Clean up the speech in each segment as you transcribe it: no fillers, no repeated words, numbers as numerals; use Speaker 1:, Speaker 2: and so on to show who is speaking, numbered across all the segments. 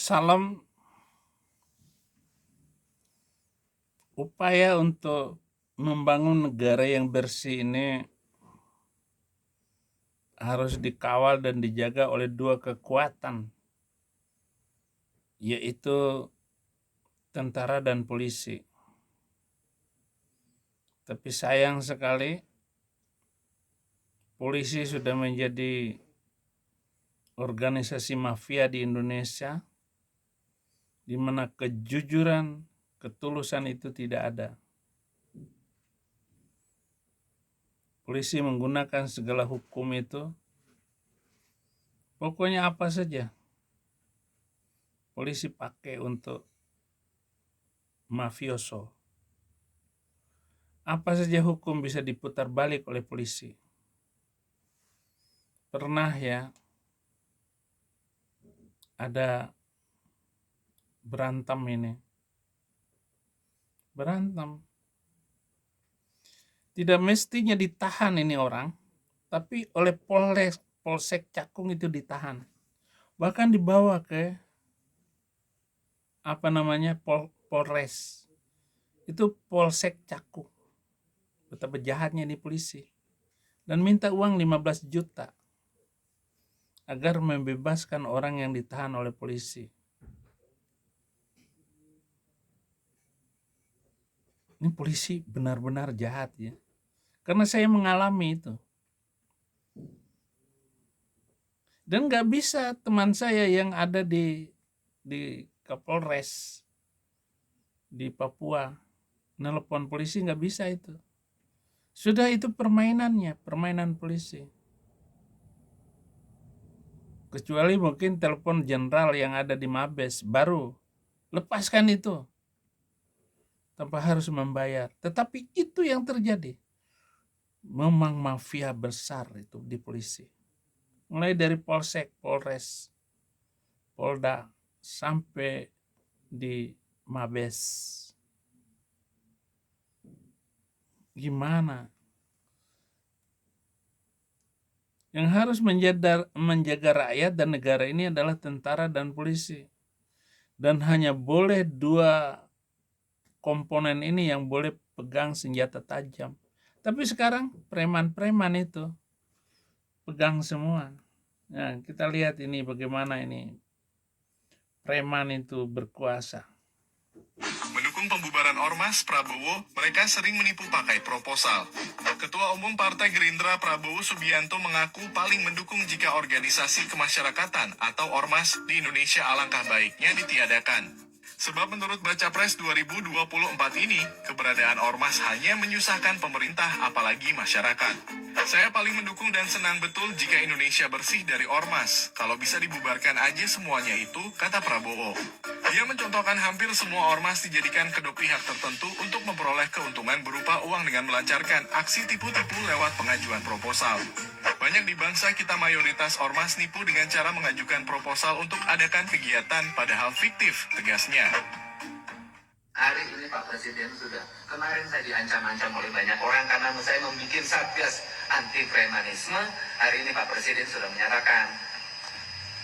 Speaker 1: Salam. Upaya untuk membangun negara yang bersih ini harus dikawal dan dijaga oleh dua kekuatan, yaitu tentara dan polisi. Tapi sayang sekali, polisi sudah menjadi organisasi mafia di Indonesia, di mana kejujuran, ketulusan itu tidak ada. Polisi menggunakan segala hukum itu, pokoknya apa saja polisi pakai untuk mafioso. Apa saja hukum bisa diputar balik oleh polisi. Pernah ya ada berantem. Tidak mestinya ditahan ini orang, tapi oleh Polsek Cakung itu ditahan. Bahkan dibawa ke Polres. Itu Polsek Cakung. Betapa jahatnya ini polisi. Dan minta uang 15 juta agar membebaskan orang yang ditahan oleh polisi. Ini polisi benar-benar jahat ya. Karena saya mengalami itu. Dan nggak bisa teman saya yang ada di Kapolres di Papua nelpon polisi, nggak bisa itu. Sudah itu permainannya, permainan polisi. Kecuali mungkin telepon jenderal yang ada di Mabes, baru lepaskan itu tanpa harus membayar. Tetapi itu yang terjadi. Memang mafia besar itu di polisi. Mulai dari Polsek, Polres, Polda, sampai di Mabes. Gimana? Yang harus menjaga rakyat dan negara ini adalah tentara dan polisi. Dan hanya boleh dua komponen ini yang boleh pegang senjata tajam. Tapi sekarang preman-preman itu pegang semua. Nah, kita lihat ini bagaimana ini preman itu berkuasa.
Speaker 2: Mendukung pembubaran Ormas Prabowo, mereka sering menipu pakai proposal. Ketua Umum Partai Gerindra Prabowo Subianto mengaku paling mendukung jika organisasi kemasyarakatan atau Ormas di Indonesia alangkah baiknya ditiadakan. Sebab menurut Baca Pres 2024 ini, keberadaan Ormas hanya menyusahkan pemerintah apalagi masyarakat. Saya paling mendukung dan senang betul jika Indonesia bersih dari Ormas. Kalau bisa dibubarkan aja semuanya itu, kata Prabowo. Dia mencontohkan hampir semua Ormas dijadikan kedok pihak tertentu untuk memperoleh keuntungan berupa uang dengan melancarkan aksi tipu-tipu lewat pengajuan proposal. Banyak di bangsa kita mayoritas Ormas nipu dengan cara mengajukan proposal untuk adakan kegiatan padahal fiktif, tegasnya.
Speaker 3: Hari ini Pak Presiden sudah, kemarin saya diancam-ancam oleh banyak orang karena saya membuat satgas anti premanisme. Hari ini Pak Presiden sudah menyatakan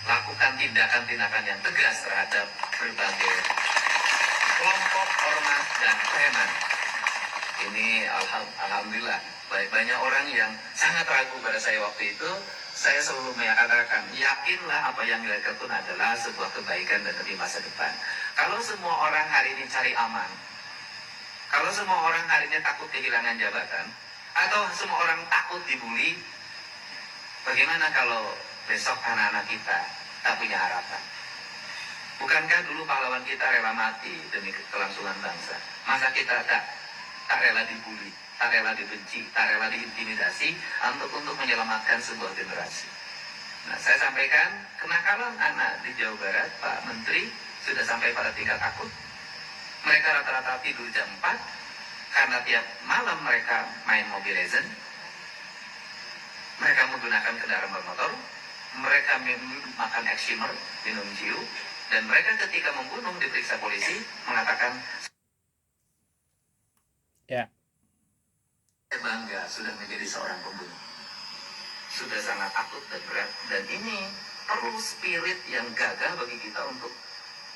Speaker 3: lakukan tindakan-tindakan yang tegas terhadap berbagai kelompok ormas dan preman. Ini alhamdulillah banyak orang yang sangat ragu pada saya waktu itu. Saya selalu mengatakan, yakinlah apa yang dilakukan adalah sebuah kebaikan dan demi masa depan. Kalau semua orang hari ini cari aman, kalau semua orang hari ini takut kehilangan jabatan, atau semua orang takut dibully, bagaimana kalau besok anak-anak kita tak punya harapan? Bukankah dulu pahlawan kita rela mati demi kelangsungan bangsa? Masa kita tak rela dibully, tak rela dibenci, tak rela diintimidasi untuk menyelamatkan sebuah generasi? Nah, saya sampaikan, kenakalan anak di Jawa Barat, Pak Menteri, sudah sampai pada tingkat akut. Mereka rata-rata tidur jam 4, karena tiap malam mereka main Mobile Legends. Mereka menggunakan kendaraan bermotor, mereka makan Excimer, minum Jiu, dan mereka ketika membunuh diperiksa polisi mengatakan,
Speaker 1: Ya.
Speaker 3: saya bangga sudah menjadi seorang pembunuh. Sudah sangat akut dan berat, dan ini perlu spirit yang gagah bagi kita untuk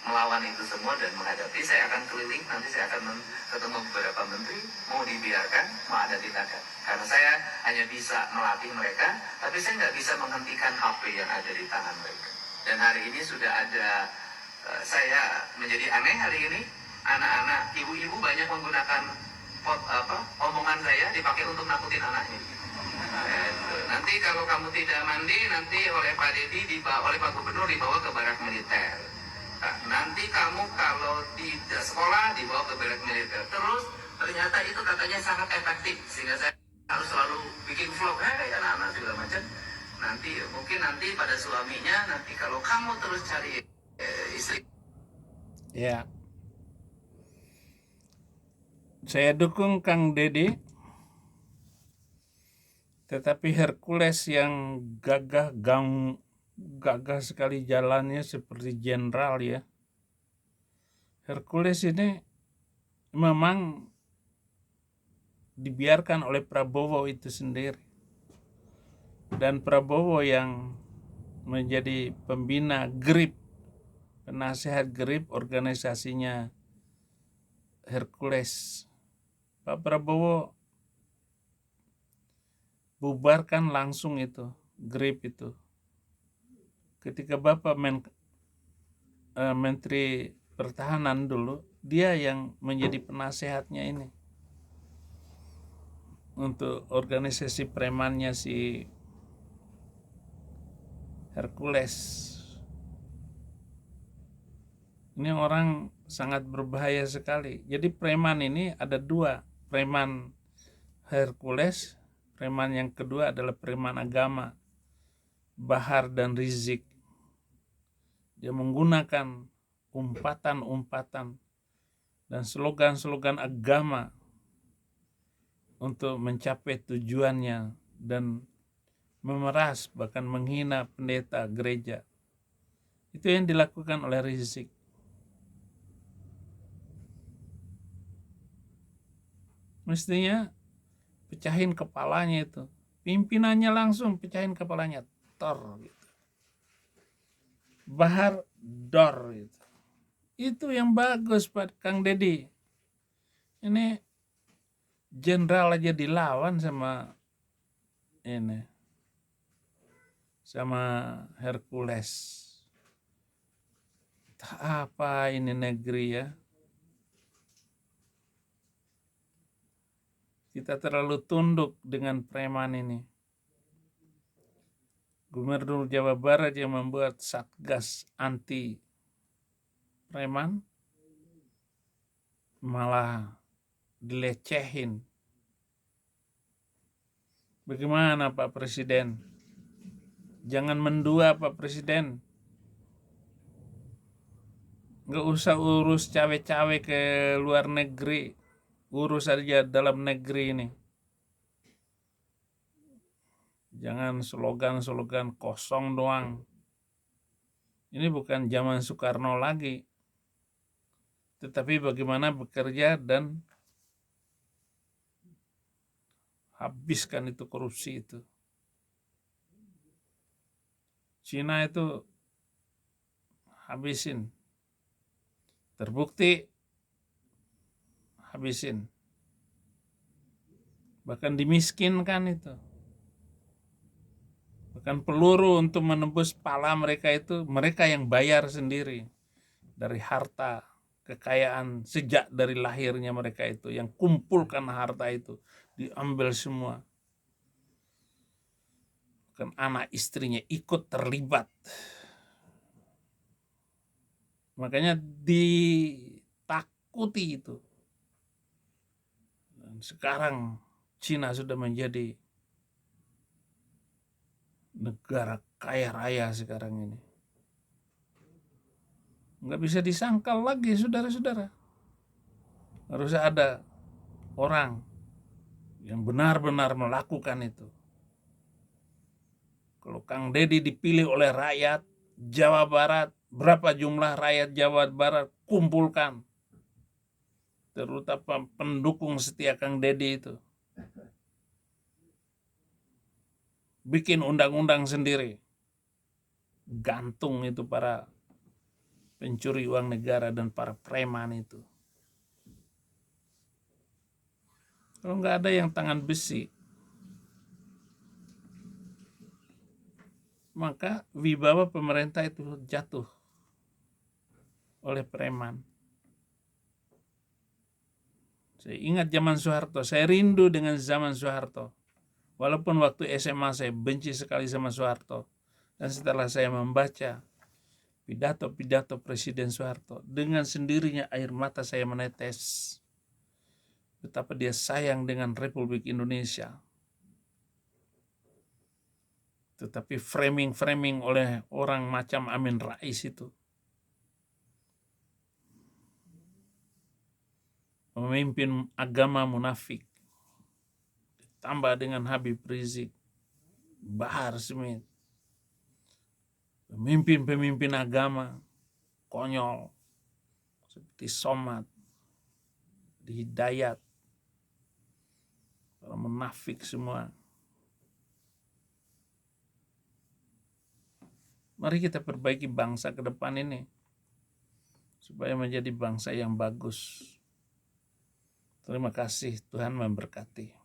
Speaker 3: melawan itu semua dan menghadapi. Saya akan keliling, nanti saya akan ketemu beberapa menteri, mau dibiarkan, mau ada tindakan. Karena saya hanya bisa melatih mereka, tapi saya nggak bisa menghentikan HP yang ada di tangan mereka. Dan hari ini sudah ada, saya menjadi aneh hari ini, anak-anak, ibu-ibu banyak menggunakan omongan saya dipakai untuk nakutin anaknya. Nanti kalau kamu tidak mandi, nanti oleh Pak Dedi, oleh Pak Gubernur dibawa ke barak militer. Nah, nanti kamu kalau tidak sekolah dibawa ke barak militer. Terus ternyata itu katanya sangat efektif, sehingga saya harus selalu bikin vlog, anak-anak segala macam. Nanti mungkin nanti pada suaminya, nanti kalau kamu terus cari istri.
Speaker 1: Ya, saya dukung Kang Dedi, tetapi Hercules yang gagah sekali jalannya seperti jenderal ya. Hercules ini memang dibiarkan oleh Prabowo itu sendiri. Dan Prabowo yang menjadi pembina GRIP, penasehat GRIP organisasinya Hercules. Pak Prabowo bubarkan langsung itu, GRIP itu. Ketika Bapak Menteri Pertahanan dulu, dia yang menjadi penasehatnya ini. Untuk organisasi premannya si Hercules. Ini orang sangat berbahaya sekali. Jadi preman ini ada dua. Preman Hercules, preman yang kedua adalah preman agama, Bahar dan Rizik. Dia menggunakan umpatan-umpatan dan slogan-slogan agama untuk mencapai tujuannya dan memeras bahkan menghina pendeta gereja. Itu yang dilakukan oleh Rizik. Mestinya pecahin kepalanya itu. Pimpinannya langsung pecahin kepalanya. Tor gitu. Bahar dor gitu. Itu yang bagus Pak Kang Dedi. Ini jenderal aja dilawan sama ini. Sama Hercules. Apa ini negeri ya? Kita terlalu tunduk dengan preman ini. Gubernur Jawa Barat yang membuat satgas anti preman malah dilecehin. Bagaimana Pak Presiden? Jangan mendua Pak Presiden. Nggak usah urus cawe-cawe ke luar negeri. Urus aja dalam negeri ini. Jangan slogan-slogan kosong doang. Ini bukan zaman Soekarno lagi. Tetapi bagaimana bekerja dan habiskan itu korupsi itu. Cina itu habisin. Terbukti habisin. Bahkan dimiskinkan itu. Bahkan peluru untuk menembus pala mereka itu mereka yang bayar sendiri. Dari harta kekayaan sejak dari lahirnya mereka itu. Yang kumpulkan harta itu. Diambil semua. Bahkan anak istrinya ikut terlibat. Makanya ditakuti itu. Dan sekarang Cina sudah menjadi negara kaya raya sekarang ini. Nggak bisa disangkal lagi saudara-saudara. Harus ada orang yang benar-benar melakukan itu. Kalau Kang Dedi dipilih oleh rakyat Jawa Barat, berapa jumlah rakyat Jawa Barat kumpulkan. Terutama pendukung setia Kang Dedi itu. Bikin undang-undang sendiri. Gantung itu para pencuri uang negara dan para preman itu. Kalau nggak ada yang tangan besi, maka wibawa pemerintah itu jatuh oleh preman. Saya ingat zaman Soeharto, saya rindu dengan zaman Soeharto. Walaupun waktu SMA saya benci sekali sama Soeharto. Dan setelah saya membaca pidato-pidato Presiden Soeharto, dengan sendirinya air mata saya menetes. Betapa dia sayang dengan Republik Indonesia. Tetapi framing-framing oleh orang macam Amin Rais itu, pemimpin agama munafik, tambah dengan Habib Rizik, Bahar Smith, pemimpin-pemimpin agama konyol seperti Somad, Hidayat, orang munafik semua. Mari kita perbaiki bangsa ke depan ini supaya menjadi bangsa yang bagus. Terima kasih, Tuhan memberkati.